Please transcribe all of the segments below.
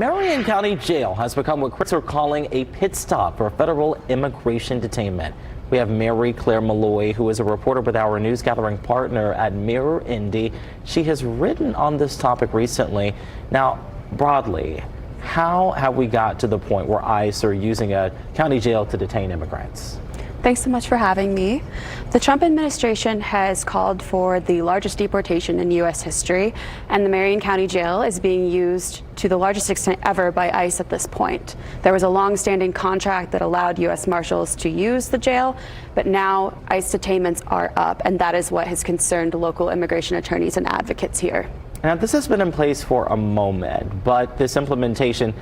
Marion County Jail has become what critics are calling a pit stop for federal immigration detainment. We have Claire Molloy, who is a reporter with our news gathering partner at Mirror Indy. She has written on this topic recently. Now, broadly, how have we got to the point where ICE are using a county jail to detain immigrants? Thanks so much for having me. The Trump administration has called for the largest deportation in U.S. history, and the Marion County Jail is being used to the largest extent ever by ICE at this point. There was a long-standing contract that allowed U.S. Marshals to use the jail, but now ICE detainments are up, and that is what has concerned local immigration attorneys and advocates here. Now, this has been in place for a moment, but this implementation,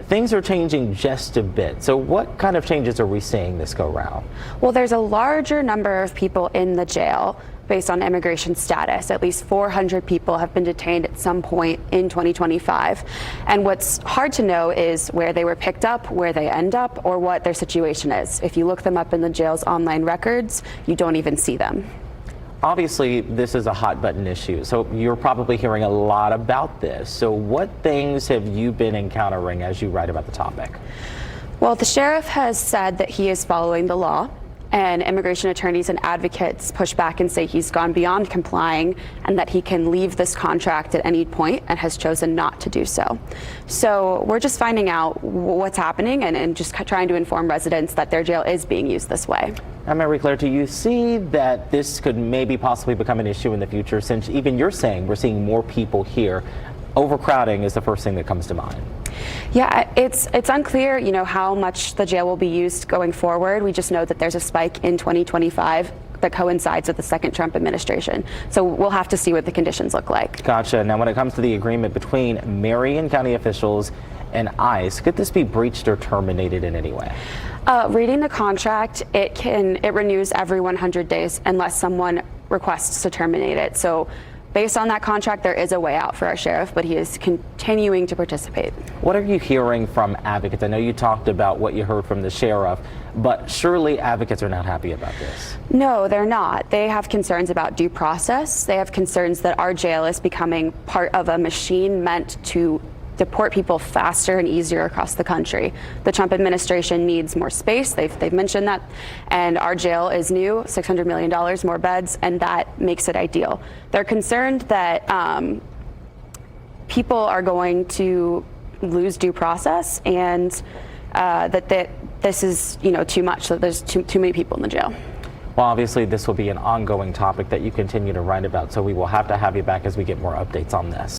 things are changing just a bit. So what kind of changes are we seeing this go round? Well, there's a larger number of people in the jail based on immigration status. At least 400 people have been detained at some point in 2025. And what's hard to know is where they were picked up, where they end up, or what their situation is. If you look them up in the jail's online records, you don't even see them. Obviously, this is a hot button issue, so you're probably hearing a lot about this. So what things have you been encountering as you write about the topic? Well, the sheriff has said that he is following the law, and immigration attorneys and advocates push back and say he's gone beyond complying and that he can leave this contract at any point and has chosen not to do so. So we're just finding out what's happening and just trying to inform residents that their jail is being used this way. Now, Claire, do you see that this could maybe possibly become an issue in the future, since even you're saying we're seeing more people here? Overcrowding is the first thing that comes to mind. Yeah, it's unclear, how much the jail will be used going forward. We just know that there's a spike in 2025 that coincides with the second Trump administration. So we'll have to see what the conditions look like. Gotcha. Now, when it comes to the agreement between Marion County officials and ICE, could this be breached or terminated in any way? Reading the contract, it renews every 100 days unless someone requests to terminate it. So based on that contract, there is a way out for our sheriff, but he is continuing to participate. What are you hearing from advocates? I know you talked about what you heard from the sheriff, but surely advocates are not happy about this. No, they're not. They have concerns about due process. They have concerns that our jail is becoming part of a machine meant to deport people faster and easier across the country. The Trump administration needs more space. They've mentioned that. And our jail is new, $600 million more beds, and that makes it ideal. They're concerned that people are going to lose due process and that this is too much, that there's too many people in the jail. Well, obviously, this will be an ongoing topic that you continue to write about, so we will have to have you back as we get more updates on this.